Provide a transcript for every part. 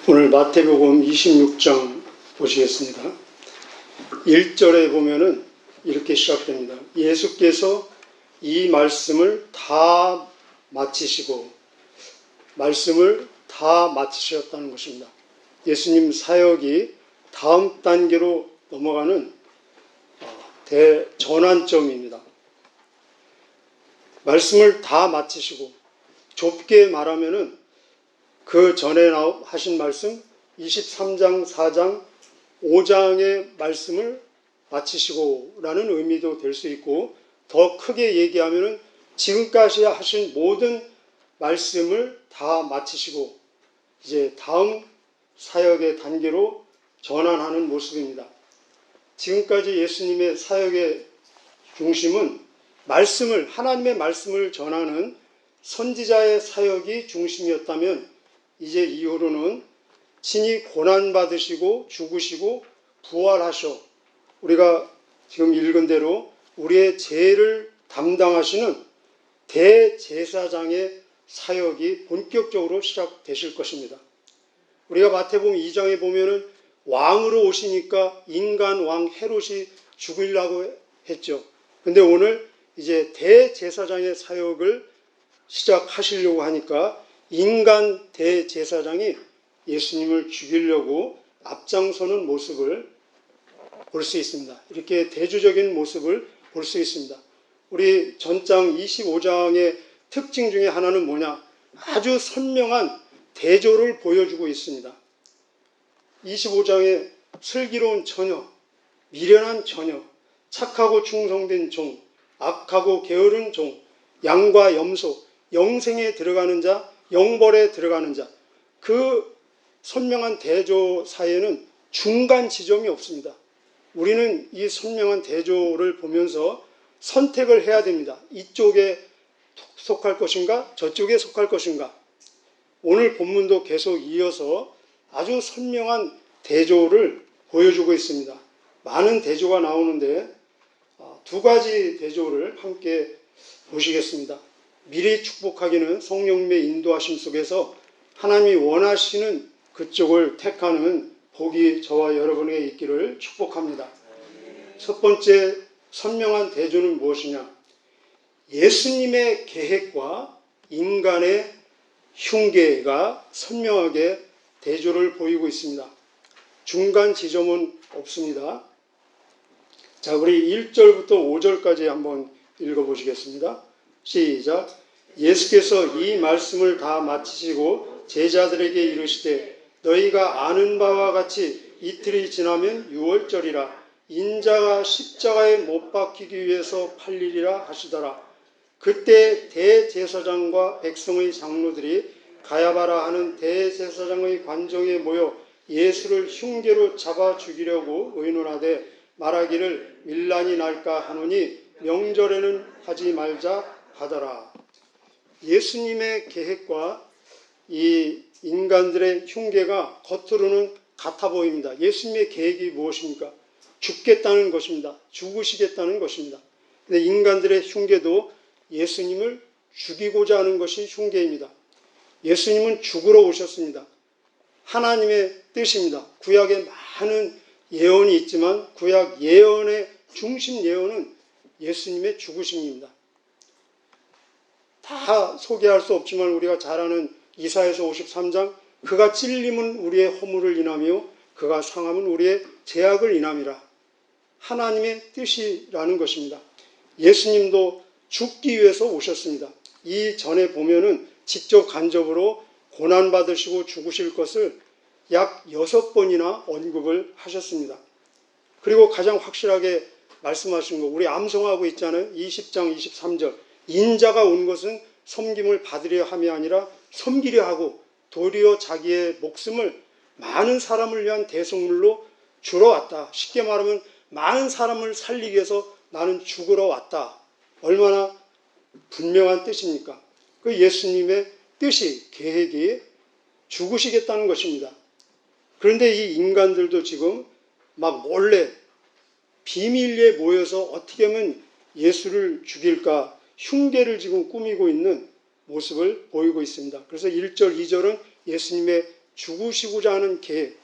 오늘 마태복음 26장 보시겠습니다. 1절에 보면은 이렇게 시작됩니다. 예수께서 이 말씀을 다 마치시고 말씀을 다 마치셨다는 것입니다. 예수님 사역이 다음 단계로 넘어가는 대전환점입니다. 말씀을 다 마치시고, 좁게 말하면은 그 전에 하신 말씀 23장, 4장, 5장의 말씀을 마치시고 라는 의미도 될 수 있고, 더 크게 얘기하면은 지금까지 하신 모든 말씀을 다 마치시고 이제 다음 사역의 단계로 전환하는 모습입니다. 지금까지 예수님의 사역의 중심은 하나님의 말씀을 전하는 선지자의 사역이 중심이었다면, 이제 이후로는 친히 고난받으시고 죽으시고 부활하셔 우리가 지금 읽은 대로 우리의 죄를 담당하시는 대제사장의 사역이 본격적으로 시작되실 것입니다. 우리가 마태복음 2장에 보면은 왕으로 오시니까 인간 왕 헤롯이 죽이려고 했죠. 근데 오늘 이제 대제사장의 사역을 시작하시려고 하니까 인간 대제사장이 예수님을 죽이려고 앞장서는 모습을 볼 수 있습니다. 이렇게 대조적인 모습을 볼 수 있습니다. 우리 전장 25장의 특징 중에 하나는 뭐냐? 아주 선명한 대조를 보여주고 있습니다. 25장에 슬기로운 처녀, 미련한 처녀, 착하고 충성된 종, 악하고 게으른 종, 양과 염소, 영생에 들어가는 자, 영벌에 들어가는 자, 그 선명한 대조 사이에는 중간 지점이 없습니다. 우리는 이 선명한 대조를 보면서 선택을 해야 됩니다. 이쪽에 속할 것인가, 저쪽에 속할 것인가. 오늘 본문도 계속 이어서 아주 선명한 대조를 보여주고 있습니다. 많은 대조가 나오는데 두 가지 대조를 함께 보시겠습니다. 미리 축복하기는 성령님의 인도하심 속에서 하나님이 원하시는 그쪽을 택하는 복이 저와 여러분에게 있기를 축복합니다. 첫 번째 선명한 대조는 무엇이냐? 예수님의 계획과 인간의 흉계가 선명하게 대조를 보이고 있습니다. 중간 지점은 없습니다. 자, 우리 1절부터 5절까지 한번 읽어보시겠습니다. 시작. 예수께서 이 말씀을 다 마치시고 제자들에게 이르시되 너희가 아는 바와 같이 이틀이 지나면 유월절이라 인자가 십자가에 못 박히기 위해서 팔리리라 하시더라. 그때 대제사장과 백성의 장로들이 가야바라 하는 대제사장의 관정에 모여 예수를 흉계로 잡아 죽이려고 의논하되 말하기를 밀란이 날까 하노니 명절에는 하지 말자 하더라. 예수님의 계획과 이 인간들의 흉계가 겉으로는 같아 보입니다. 예수님의 계획이 무엇입니까? 죽겠다는 것입니다. 죽으시겠다는 것입니다. 근데 인간들의 흉계도 예수님을 죽이고자 하는 것이 흉계입니다. 예수님은 죽으러 오셨습니다. 하나님의 뜻입니다. 구약에 많은 예언이 있지만 구약 예언의 중심 예언은 예수님의 죽으심입니다. 다 소개할 수 없지만 우리가 잘 아는 이사야서 53장, 그가 찔림은 우리의 허물을 인하며 그가 상함은 우리의 죄악을 인함이라. 하나님의 뜻이라는 것입니다. 예수님도 죽기 위해서 오셨습니다. 이 전에 보면은 직접 간접으로 고난받으시고 죽으실 것을 약 6번이나 언급을 하셨습니다. 그리고 가장 확실하게 말씀하신 거, 우리 암송하고 있잖아요. 20장 23절. 인자가 온 것은 섬김을 받으려 함이 아니라 섬기려 하고 도리어 자기의 목숨을 많은 사람을 위한 대속물로 주러 왔다. 쉽게 말하면 많은 사람을 살리기 위해서 나는 죽으러 왔다. 얼마나 분명한 뜻입니까? 그 예수님의 뜻이, 계획이 죽으시겠다는 것입니다. 그런데 이 인간들도 지금 막 몰래 비밀리에 모여서 어떻게 하면 예수를 죽일까 흉계를 지금 꾸미고 있는 모습을 보이고 있습니다. 그래서 1절, 2절은 예수님의 죽으시고자 하는 계획,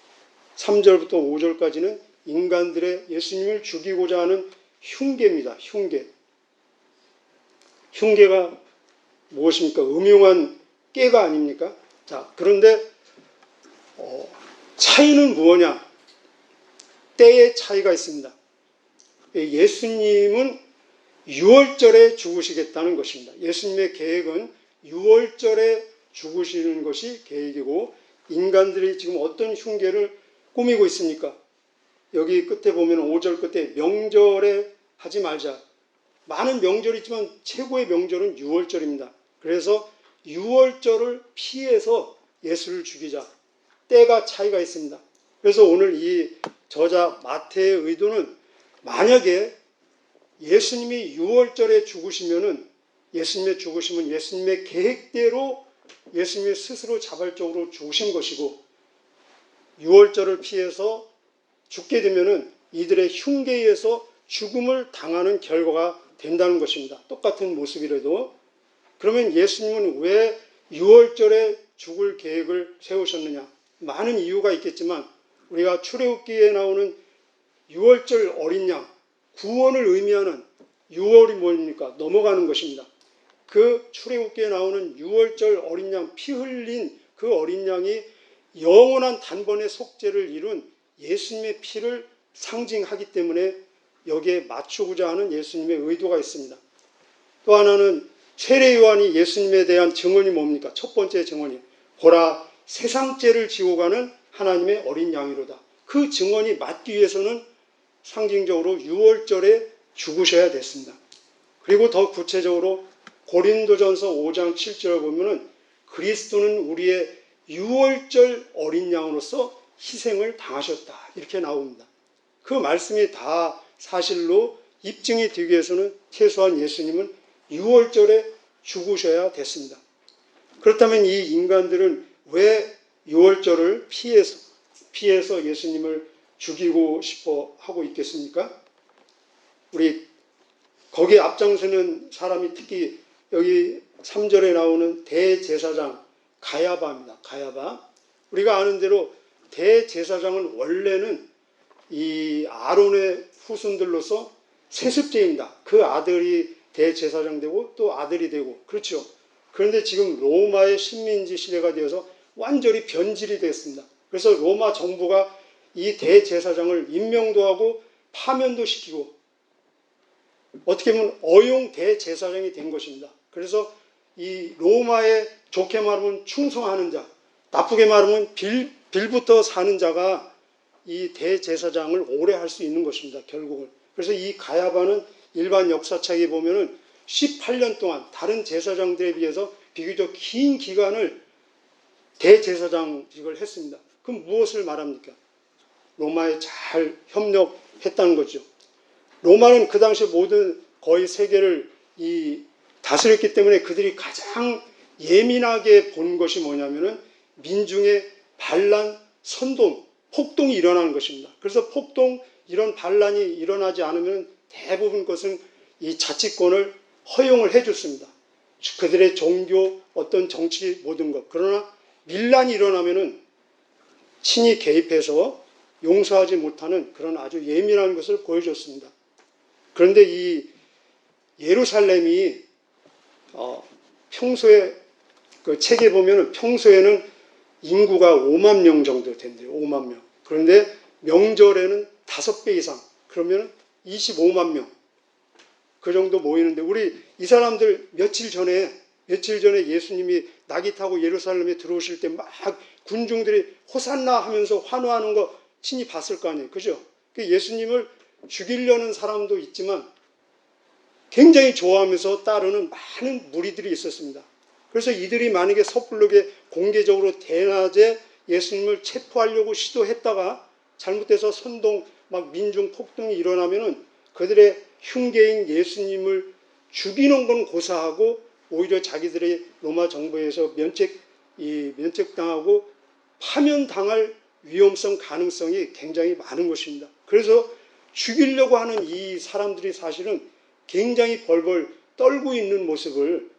3절부터 5절까지는 인간들의 예수님을 죽이고자 하는 흉계입니다. 흉계. 흉계가 무엇입니까? 음흉한 깨가 아닙니까? 자, 그런데 차이는 무엇냐? 때의 차이가 있습니다. 예수님은 6월절에 죽으시겠다는 것입니다. 예수님의 계획은 6월절에 죽으시는 것이 계획이고, 인간들이 지금 어떤 흉계를 꾸미고 있습니까? 여기 끝에 보면 5절 끝에 명절에 하지 말자. 많은 명절이 있지만 최고의 명절은 6월절입니다. 그래서 6월절을 피해서 예수를 죽이자. 때가 차이가 있습니다. 그래서 오늘 이 저자 마태의 의도는, 만약에 예수님이 6월절에 죽으시면은, 예수님의 죽으심은 예수님의 계획대로 예수님이 스스로 자발적으로 죽으신 것이고, 6월절을 피해서 죽게 되면은 이들의 흉계에 의해서 죽음을 당하는 결과가 된다는 것입니다. 똑같은 모습이라도. 그러면 예수님은 왜 6월절에 죽을 계획을 세우셨느냐? 많은 이유가 있겠지만, 우리가 출애굽기에 나오는 6월절 어린 양, 구원을 의미하는 6월이 뭡니까? 넘어가는 것입니다. 그 출애굽기에 나오는 6월절 어린 양, 피 흘린 그 어린 양이 영원한 단번의 속죄를 이룬 예수님의 피를 상징하기 때문에 여기에 맞추고자 하는 예수님의 의도가 있습니다. 또 하나는 세례 요한이 예수님에 대한 증언이 뭡니까? 첫 번째 증언이, 보라, 세상 죄를 지고 가는 하나님의 어린 양이로다. 그 증언이 맞기 위해서는 상징적으로 6월절에 죽으셔야 됐습니다. 그리고 더 구체적으로 고린도전서 5장 7절을 보면은, 그리스도는 우리의 6월절 어린 양으로서 희생을 당하셨다. 이렇게 나옵니다. 그 말씀이 다 사실로 입증이 되기 위해서는 최소한 예수님은 6월절에 죽으셔야 됐습니다. 그렇다면 이 인간들은 왜 6월절을 피해서 예수님을 죽이고 싶어 하고 있겠습니까? 우리 거기에 앞장서는 사람이 특히 여기 3절에 나오는 대제사장 가야바입니다. 가야바. 우리가 아는 대로 대제사장은 원래는 이 아론의 후손들로서 세습제입니다. 그 아들이 대제사장 되고 또 아들이 되고, 그렇죠. 그런데 지금 로마의 식민지 시대가 되어서 완전히 변질이 됐습니다. 그래서 로마 정부가 이 대제사장을 임명도 하고 파면도 시키고, 어떻게 보면 어용 대제사장이 된 것입니다. 그래서 이 로마에 좋게 말하면 충성하는 자, 나쁘게 말하면 빌부터 사는 자가 이 대제사장을 오래 할 수 있는 것입니다. 결국은. 그래서 이 가야바는 일반 역사책에 보면은 18년 동안 다른 제사장들에 비해서 비교적 긴 기간을 대제사장직을 했습니다. 그럼 무엇을 말합니까? 로마에 잘 협력했다는 거죠. 로마는 그 당시 모든 거의 세계를 다스렸기 때문에 그들이 가장 예민하게 본 것이 뭐냐면은 민중의 반란, 선동, 폭동이 일어나는 것입니다. 그래서 이런 반란이 일어나지 않으면 대부분 것은 이 자치권을 허용을 해줬습니다. 그들의 종교, 어떤 정치, 모든 것. 그러나 밀란이 일어나면은 친히 개입해서 용서하지 못하는 그런 아주 예민한 것을 보여줬습니다. 그런데 이 예루살렘이 평소에 그 책에 보면은 평소에는 인구가 5만 명 정도 된대요. 5만 명. 그런데 명절에는 5배 이상. 그러면 25만 명. 그 정도 모이는데, 우리 이 사람들 며칠 전에 예수님이 낙이 타고 예루살렘에 들어오실 때 막 군중들이 호산나 하면서 환호하는 거 친히 봤을 거 아니에요. 그죠? 예수님을 죽이려는 사람도 있지만 굉장히 좋아하면서 따르는 많은 무리들이 있었습니다. 그래서 이들이 만약에 섣부르게 공개적으로 대낮에 예수님을 체포하려고 시도했다가 잘못돼서 선동, 막 민중 폭동이 일어나면은 그들의 흉계인 예수님을 죽이는 건 고사하고 오히려 자기들의 로마 정부에서 면책당하고 파면당할 위험성, 가능성이 굉장히 많은 것입니다. 그래서 죽이려고 하는 이 사람들이 사실은 굉장히 벌벌 떨고 있는 모습을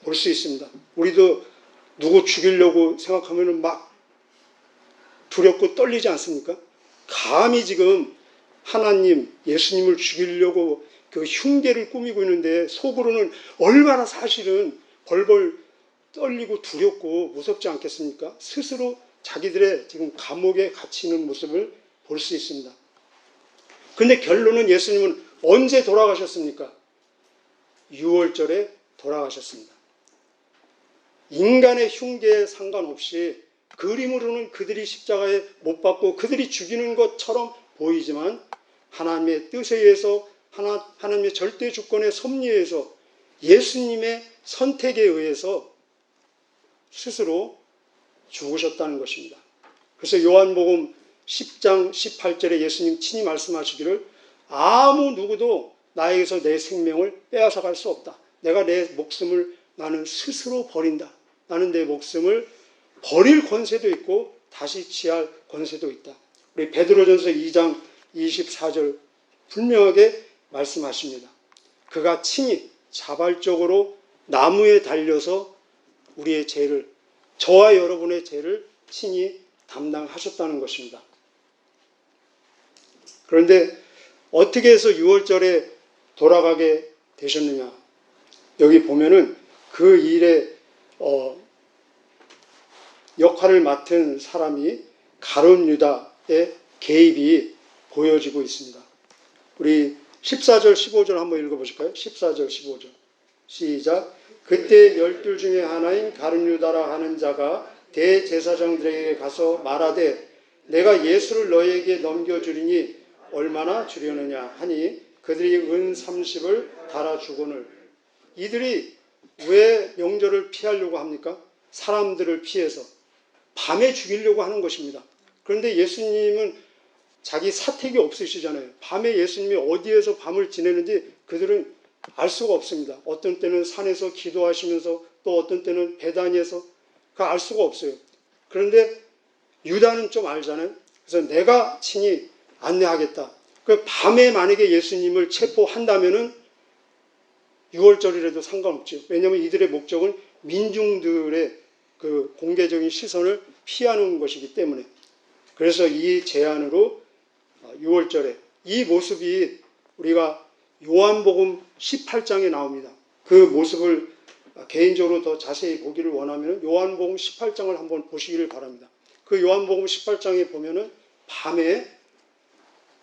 볼 수 있습니다. 우리도 누구 죽이려고 생각하면은 막 두렵고 떨리지 않습니까? 감히 지금 하나님, 예수님을 죽이려고 그 흉계를 꾸미고 있는데 속으로는 얼마나 사실은 벌벌 떨리고 두렵고 무섭지 않겠습니까? 스스로 자기들의 지금 감옥에 갇히는 모습을 볼 수 있습니다. 근데 결론은 예수님은 언제 돌아가셨습니까? 6월절에 돌아가셨습니다. 인간의 흉계에 상관없이 그림으로는 그들이 십자가에 못 박고 그들이 죽이는 것처럼 보이지만 하나님의 뜻에 의해서 하나님의 절대 주권의 섭리에 의해서 예수님의 선택에 의해서 스스로 죽으셨다는 것입니다. 그래서 요한복음 10장 18절에 예수님 친히 말씀하시기를 아무 누구도 나에게서 내 생명을 빼앗아갈 수 없다. 내가 내 목숨을 나는 스스로 버린다. 나는 내 목숨을 버릴 권세도 있고 다시 취할 권세도 있다. 우리 베드로전서 2장 24절 분명하게 말씀하십니다. 그가 친히 자발적으로 나무에 달려서 우리의 죄를, 저와 여러분의 죄를 친히 담당하셨다는 것입니다. 그런데 어떻게 해서 6월절에 돌아가게 되셨느냐? 여기 보면은 그 일에 역할을 맡은 사람이 가룟 유다의 개입이 보여지고 있습니다. 우리 14절 15절 한번 읽어보실까요? 14절 15절 시작. 그때 12 중에 하나인 가룟 유다라 하는 자가 대제사장들에게 가서 말하되 내가 예수를 너에게 넘겨주리니 얼마나 주려느냐 하니 그들이 은 30을 달아주거늘. 이들이 왜 명절을 피하려고 합니까? 사람들을 피해서 밤에 죽이려고 하는 것입니다. 그런데 예수님은 자기 사택이 없으시잖아요. 밤에 예수님이 어디에서 밤을 지내는지 그들은 알 수가 없습니다. 어떤 때는 산에서 기도하시면서 또 어떤 때는 베다니에서 알 수가 없어요. 그런데 유다는 좀 알잖아요. 그래서 내가 친히 안내하겠다. 그 밤에 만약에 예수님을 체포한다면은 6월절이라도 상관없죠. 왜냐하면 이들의 목적은 민중들의 그 공개적인 시선을 피하는 것이기 때문에. 그래서 이 제안으로 6월절에 이 모습이 우리가 요한복음 18장에 나옵니다. 그 모습을 개인적으로 더 자세히 보기를 원하면 요한복음 18장을 한번 보시기를 바랍니다. 그 요한복음 18장에 보면은 밤에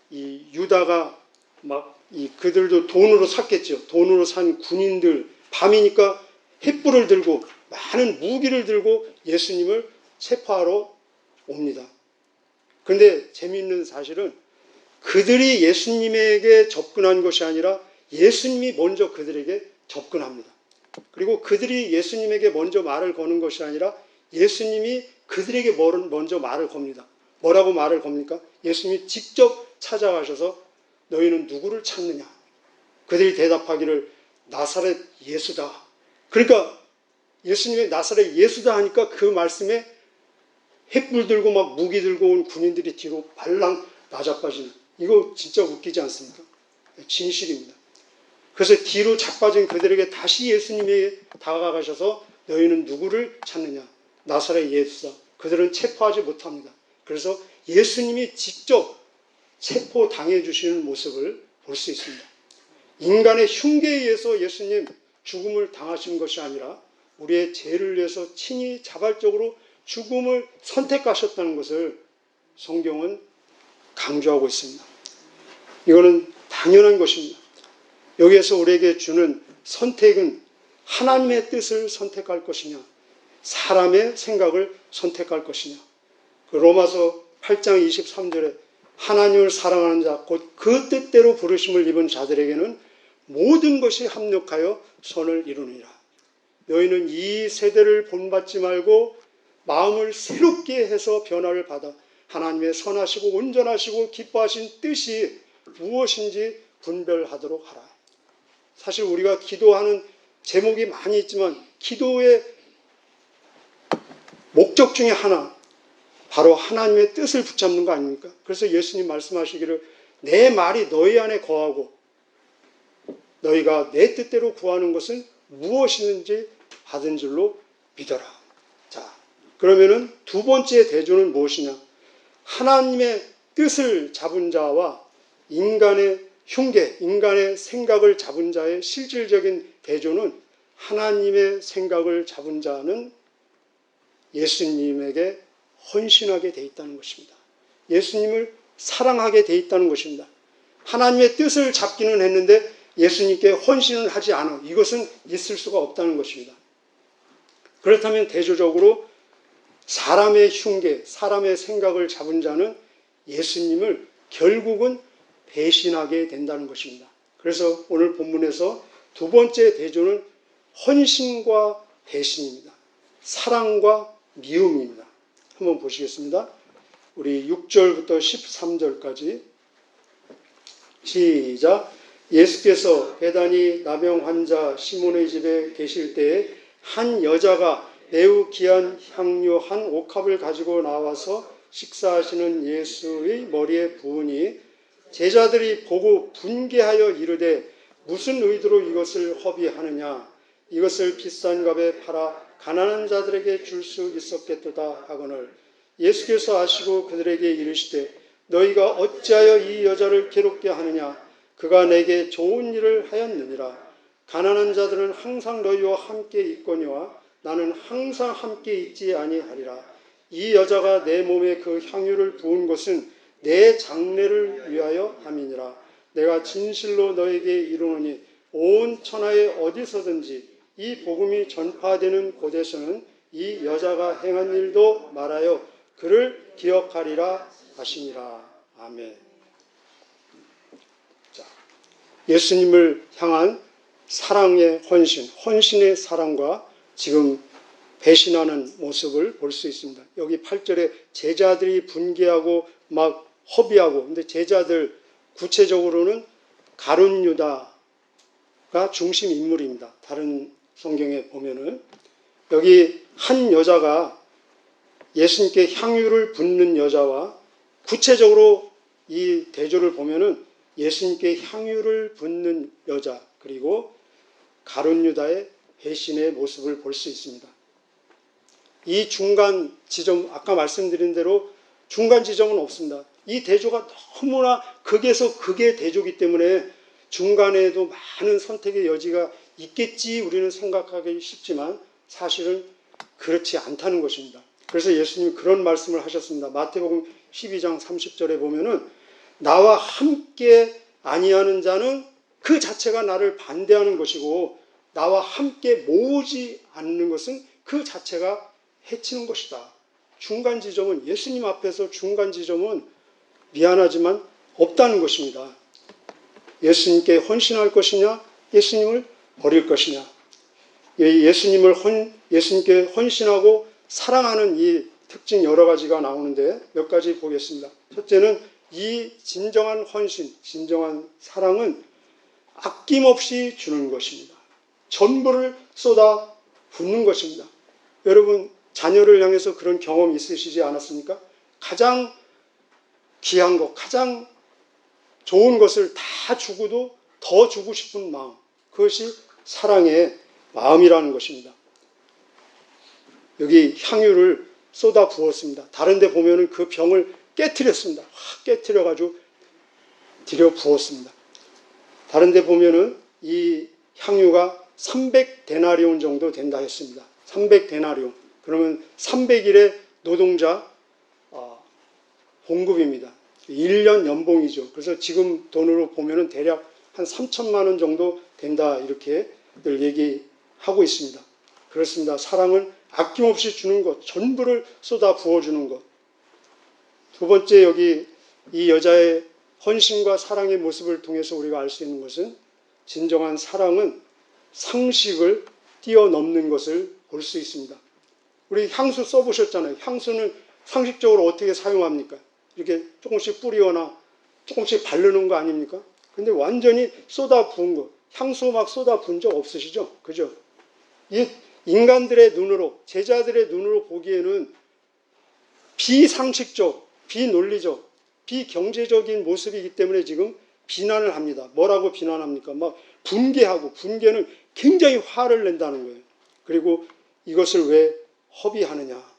이 유다가 막 그들도 돈으로 샀겠죠. 돈으로 산 군인들 밤이니까 횃불을 들고 많은 무기를 들고 예수님을 체포하러 옵니다. 그런데 재미있는 사실은 그들이 예수님에게 접근한 것이 아니라 예수님이 먼저 그들에게 접근합니다. 그리고 그들이 예수님에게 먼저 말을 거는 것이 아니라 예수님이 그들에게 먼저 말을 겁니다. 뭐라고 말을 겁니까? 예수님이 직접 찾아가셔서 너희는 누구를 찾느냐? 그들이 대답하기를 나사렛 예수다. 그러니까 예수님의 나사렛 예수다 하니까 그 말씀에 횃불 들고 막 무기 들고 온 군인들이 뒤로 발랑 나자빠지는, 이거 진짜 웃기지 않습니까? 진실입니다. 그래서 뒤로 자빠진 그들에게 다시 예수님이 다가가셔서 너희는 누구를 찾느냐? 나사렛 예수다. 그들은 체포하지 못합니다. 그래서 예수님이 직접 체포당해 주시는 모습을 볼 수 있습니다. 인간의 흉계에 의해서 예수님 죽음을 당하신 것이 아니라 우리의 죄를 위해서 친히 자발적으로 죽음을 선택하셨다는 것을 성경은 강조하고 있습니다. 이거는 당연한 것입니다. 여기에서 우리에게 주는 선택은 하나님의 뜻을 선택할 것이냐, 사람의 생각을 선택할 것이냐. 그 로마서 8장 23절에 하나님을 사랑하는 자, 곧 그 뜻대로 부르심을 입은 자들에게는 모든 것이 합력하여 선을 이루느니라. 너희는 이 세대를 본받지 말고 마음을 새롭게 해서 변화를 받아 하나님의 선하시고 온전하시고 기뻐하신 뜻이 무엇인지 분별하도록 하라. 사실 우리가 기도하는 제목이 많이 있지만 기도의 목적 중에 하나, 바로 하나님의 뜻을 붙잡는 거 아닙니까? 그래서 예수님 말씀하시기를 내 말이 너희 안에 거하고 너희가 내 뜻대로 구하는 것은 무엇이든지 받은 줄로 믿어라. 자, 그러면은 두 번째 대조는 무엇이냐? 하나님의 뜻을 잡은 자와 인간의 흉계, 인간의 생각을 잡은 자의 실질적인 대조는 하나님의 생각을 잡은 자는 예수님에게 헌신하게 돼 있다는 것입니다. 예수님을 사랑하게 돼 있다는 것입니다. 하나님의 뜻을 잡기는 했는데 예수님께 헌신을 하지 않아. 이것은 있을 수가 없다는 것입니다. 그렇다면 대조적으로 사람의 흉계, 사람의 생각을 잡은 자는 예수님을 결국은 배신하게 된다는 것입니다. 그래서 오늘 본문에서 두 번째 대조는 헌신과 배신입니다. 사랑과 미움입니다. 한번 보시겠습니다. 우리 6절부터 13절까지 시작. 예수께서 베다니 나병 환자 시몬의 집에 계실 때에 한 여자가 매우 귀한 향유 한 옥합을 가지고 나와서 식사하시는 예수의 머리에 부으니 제자들이 보고 분개하여 이르되 무슨 의도로 이것을 허비하느냐, 이것을 비싼 값에 팔아 가난한 자들에게 줄 수 있었겠도다 하거늘 예수께서 아시고 그들에게 이르시되 너희가 어찌하여 이 여자를 괴롭게 하느냐, 그가 내게 좋은 일을 하였느니라. 가난한 자들은 항상 너희와 함께 있거니와 나는 항상 함께 있지 아니하리라. 이 여자가 내 몸에 그 향유를 부은 것은 내 장례를 위하여 함이니라. 내가 진실로 너에게 이르노니 온 천하에 어디서든지 이 복음이 전파되는 곳에서는 이 여자가 행한 일도 말하여 그를 기억하리라 하시니라. 아멘. 자, 예수님을 향한 사랑의 헌신, 헌신의 사랑과 지금 배신하는 모습을 볼 수 있습니다. 여기 8절에 제자들이 분개하고 막 허비하고, 근데 제자들 구체적으로는 가룟 유다가 중심 인물입니다. 다른 성경에 보면은 여기 한 여자가 예수님께 향유를 붓는 여자와 구체적으로 이 대조를 보면은 예수님께 향유를 붓는 여자 그리고 가룟 유다의 배신의 모습을 볼 수 있습니다. 이 중간 지점, 아까 말씀드린 대로 중간 지점은 없습니다. 이 대조가 너무나 극에서 극의 대조이기 때문에 중간에도 많은 선택의 여지가 있겠지 우리는 생각하기 쉽지만 사실은 그렇지 않다는 것입니다. 그래서 예수님이 그런 말씀을 하셨습니다. 마태복음 12장 30절에 보면은 나와 함께 아니하는 자는 그 자체가 나를 반대하는 것이고 나와 함께 모으지 않는 것은 그 자체가 해치는 것이다. 중간 지점은 예수님 앞에서 중간 지점은 미안하지만 없다는 것입니다. 예수님께 헌신할 것이냐 예수님을 버릴 것이냐. 예수님께 헌신하고 사랑하는 이 특징 여러 가지가 나오는데 몇 가지 보겠습니다. 첫째는 이 진정한 헌신, 진정한 사랑은 아낌없이 주는 것입니다. 전부를 쏟아 붓는 것입니다. 여러분 자녀를 향해서 그런 경험 있으시지 않았습니까? 가장 귀한 것, 가장 좋은 것을 다 주고도 더 주고 싶은 마음, 그것이 사랑의 마음이라는 것입니다. 여기 향유를 쏟아 부었습니다. 다른 데 보면은 그 병을 깨트렸습니다. 확 깨트려가지고 들여 부었습니다. 다른 데 보면은 이 향유가 300데나리온 정도 된다 했습니다. 300데나리온. 그러면 300일의 노동자 봉급입니다. 1년 연봉이죠. 그래서 지금 돈으로 보면은 대략 한 3천만 원 정도 된다 이렇게 늘 얘기하고 있습니다. 그렇습니다. 사랑은 아낌없이 주는 것, 전부를 쏟아 부어주는 것. 두 번째 여기 이 여자의 헌신과 사랑의 모습을 통해서 우리가 알 수 있는 것은 진정한 사랑은 상식을 뛰어넘는 것을 볼 수 있습니다. 우리 향수 써보셨잖아요. 향수는 상식적으로 어떻게 사용합니까? 이렇게 조금씩 뿌리거나 조금씩 바르는 거 아닙니까? 근데 완전히 쏟아 부은 거, 향수 막 쏟아 부은 적 없으시죠? 그죠? 이 인간들의 눈으로, 제자들의 눈으로 보기에는 비상식적, 비논리적, 비경제적인 모습이기 때문에 지금 비난을 합니다. 뭐라고 비난합니까? 막 분개하고, 분개는 굉장히 화를 낸다는 거예요. 그리고 이것을 왜 허비하느냐?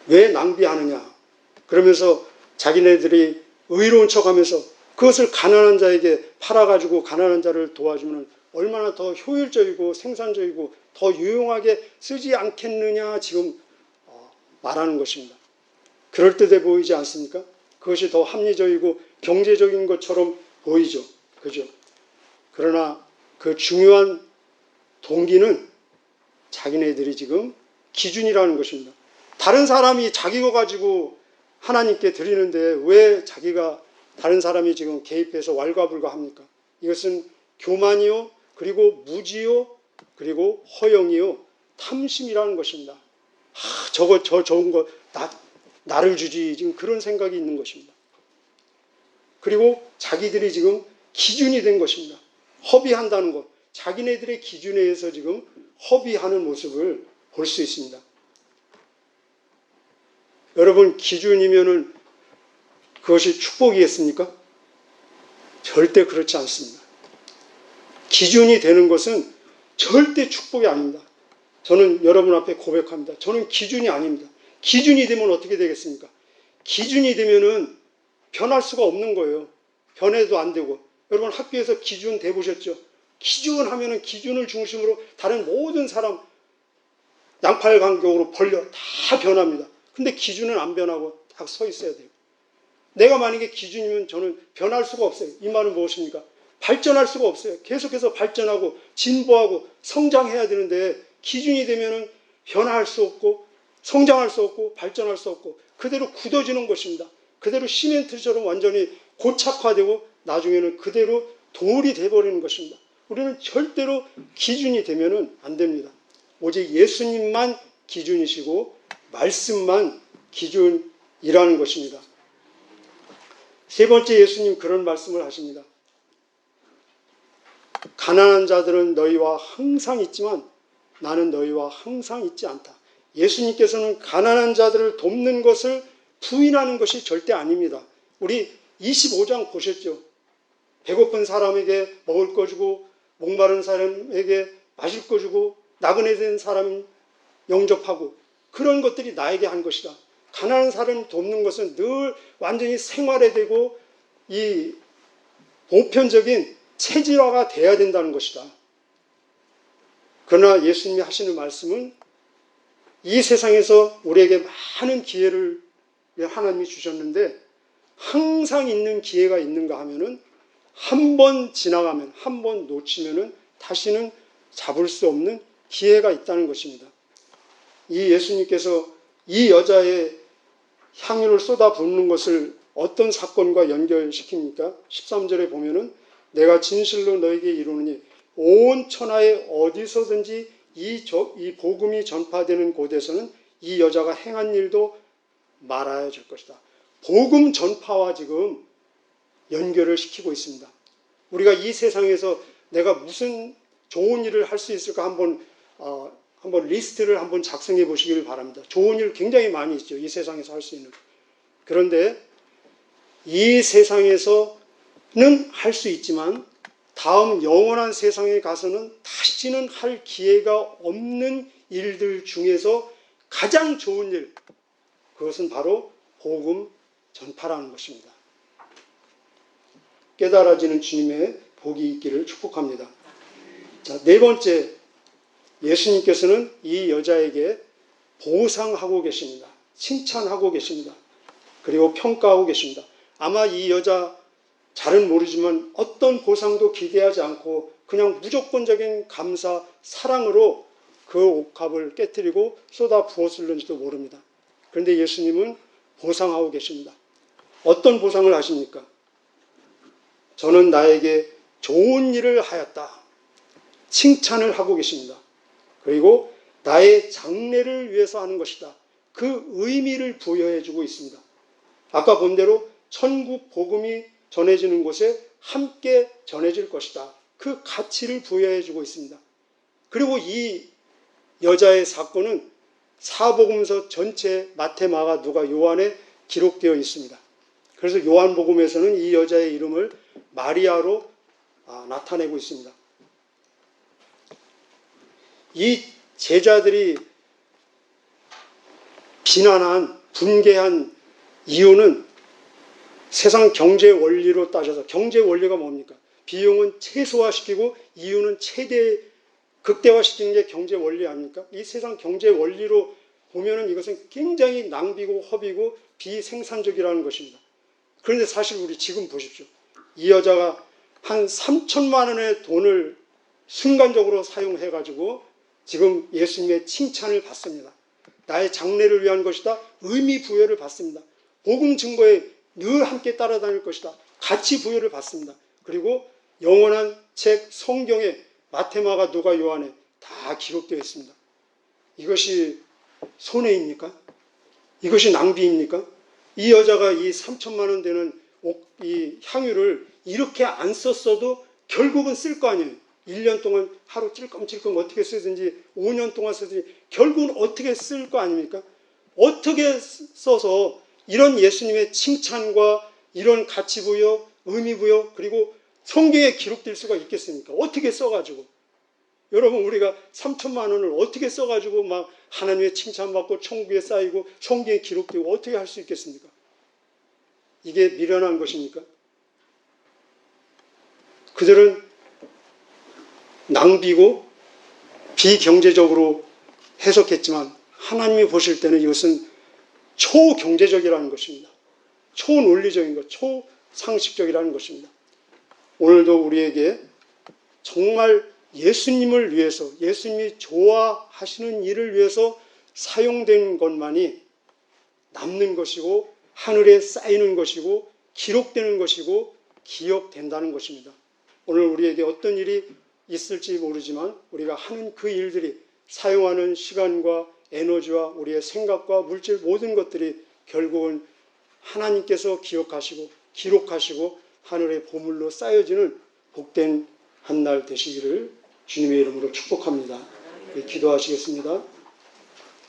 왜 낭비하느냐. 그러면서 자기네들이 의로운 척하면서 그것을 가난한 자에게 팔아가지고 가난한 자를 도와주면 얼마나 더 효율적이고 생산적이고 더 유용하게 쓰지 않겠느냐 지금 말하는 것입니다. 그럴듯해 보이지 않습니까? 그것이 더 합리적이고 경제적인 것처럼 보이죠. 그죠? 그러나 그 중요한 동기는 자기네들이 지금 기준이라는 것입니다. 다른 사람이 자기 거 가지고 하나님께 드리는데 왜 자기가 다른 사람이 지금 개입해서 왈가불가합니까? 이것은 교만이요, 그리고 무지요, 그리고 허영이요, 탐심이라는 것입니다. 저 좋은 거 나를 주지 지금 그런 생각이 있는 것입니다. 그리고 자기들이 지금 기준이 된 것입니다. 허비한다는 것, 자기네들의 기준에 의해서 지금 허비하는 모습을 볼 수 있습니다. 여러분, 기준이면은 그것이 축복이겠습니까? 절대 그렇지 않습니다. 기준이 되는 것은 절대 축복이 아닙니다. 저는 여러분 앞에 고백합니다. 저는 기준이 아닙니다. 기준이 되면 어떻게 되겠습니까? 기준이 되면은 변할 수가 없는 거예요. 변해도 안 되고. 여러분 학교에서 기준 대보셨죠? 기준 하면은 기준을 중심으로 다른 모든 사람 양팔간격으로 벌려 다 변합니다. 근데 기준은 안 변하고 딱 서 있어야 돼요. 내가 만약에 기준이면 저는 변할 수가 없어요. 이 말은 무엇입니까? 발전할 수가 없어요. 계속해서 발전하고 진보하고 성장해야 되는데 기준이 되면은 변화할 수 없고 성장할 수 없고 발전할 수 없고 그대로 굳어지는 것입니다. 그대로 시멘트처럼 완전히 고착화되고 나중에는 그대로 돌이 돼버리는 것입니다. 우리는 절대로 기준이 되면은 안 됩니다. 오직 예수님만 기준이시고 말씀만 기준이라는 것입니다. 세 번째, 예수님 그런 말씀을 하십니다. 가난한 자들은 너희와 항상 있지만 나는 너희와 항상 있지 않다. 예수님께서는 가난한 자들을 돕는 것을 부인하는 것이 절대 아닙니다. 우리 25장 보셨죠? 배고픈 사람에게 먹을 거 주고 목마른 사람에게 마실 거 주고 나그네 된 사람 영접하고 그런 것들이 나에게 한 것이다. 가난한 사람을 돕는 것은 늘 완전히 생활화되고 이 보편적인 체질화가 돼야 된다는 것이다. 그러나 예수님이 하시는 말씀은 이 세상에서 우리에게 많은 기회를 하나님이 주셨는데 항상 있는 기회가 있는가 하면은 한 번 지나가면 한 번 놓치면은 다시는 잡을 수 없는 기회가 있다는 것입니다. 이 예수님께서 이 여자의 향유를 쏟아붓는 것을 어떤 사건과 연결시킵니까? 13절에 보면은 내가 진실로 너에게 이르노니 온 천하에 어디서든지 이 복음이 전파되는 곳에서는 이 여자가 행한 일도 말하여 줄 것이다. 복음 전파와 지금 연결을 시키고 있습니다. 우리가 이 세상에서 내가 무슨 좋은 일을 할 수 있을까 한번 리스트를 한번 작성해 보시길 바랍니다. 좋은 일 굉장히 많이 있죠. 이 세상에서 할 수 있는. 그런데 이 세상에서는 할 수 있지만 다음 영원한 세상에 가서는 다시는 할 기회가 없는 일들 중에서 가장 좋은 일, 그것은 바로 복음 전파라는 것입니다. 깨달아지는 주님의 복이 있기를 축복합니다. 자, 네 번째, 예수님께서는 이 여자에게 보상하고 계십니다. 칭찬하고 계십니다. 그리고 평가하고 계십니다. 아마 이 여자 잘은 모르지만 어떤 보상도 기대하지 않고 그냥 무조건적인 감사, 사랑으로 그 옥합을 깨뜨리고 쏟아 부었을는지도 모릅니다. 그런데 예수님은 보상하고 계십니다. 어떤 보상을 하십니까? 저는 나에게 좋은 일을 하였다. 칭찬을 하고 계십니다. 그리고 나의 장래를 위해서 하는 것이다. 그 의미를 부여해 주고 있습니다. 아까 본 대로 천국 복음이 전해지는 곳에 함께 전해질 것이다. 그 가치를 부여해 주고 있습니다. 그리고 이 여자의 사건은 사복음서 전체 마태, 마가, 누가, 요한에 기록되어 있습니다. 그래서 요한복음에서는 이 여자의 이름을 마리아로 나타내고 있습니다. 이 제자들이 비난한, 분개한 이유는 세상 경제 원리로 따져서, 경제 원리가 뭡니까? 비용은 최소화시키고 이유는 극대화시키는 게 경제 원리 아닙니까? 이 세상 경제 원리로 보면은 이것은 굉장히 낭비고 허비고 비생산적이라는 것입니다. 그런데 사실 우리 지금 보십시오. 이 여자가 한 3천만 원의 돈을 순간적으로 사용해가지고 지금 예수님의 칭찬을 받습니다. 나의 장래를 위한 것이다. 의미 부여를 받습니다. 복음 증거에 늘 함께 따라다닐 것이다. 가치 부여를 받습니다. 그리고 영원한 책 성경에 마태마가 누가 요한에 다 기록되어 있습니다. 이것이 손해입니까? 이것이 낭비입니까? 이 여자가 이 3천만 원 되는 이 향유를 이렇게 안 썼어도 결국은 쓸 거 아니에요. 1년 동안 하루 찔끔찔끔 어떻게 쓰든지 5년 동안 쓰든지 결국은 어떻게 쓸 거 아닙니까? 어떻게 써서 이런 예수님의 칭찬과 이런 가치 부여, 의미 부여, 그리고 성경에 기록될 수가 있겠습니까? 어떻게 써가지고. 여러분, 우리가 3천만 원을 어떻게 써가지고 막 하나님의 칭찬받고 천국에 쌓이고 성경에 기록되고 어떻게 할 수 있겠습니까? 이게 미련한 것입니까? 그들은 낭비고 비경제적으로 해석했지만 하나님이 보실 때는 이것은 초경제적이라는 것입니다. 초논리적인 것, 초상식적이라는 것입니다. 오늘도 우리에게 정말 예수님을 위해서, 예수님이 좋아하시는 일을 위해서 사용된 것만이 남는 것이고 하늘에 쌓이는 것이고 기록되는 것이고 기억된다는 것입니다. 오늘 우리에게 어떤 일이 있을지 모르지만 우리가 하는 그 일들이 사용하는 시간과 에너지와 우리의 생각과 물질 모든 것들이 결국은 하나님께서 기억하시고 기록하시고 하늘의 보물로 쌓여지는 복된 한 날 되시기를 주님의 이름으로 축복합니다. 기도하시겠습니다.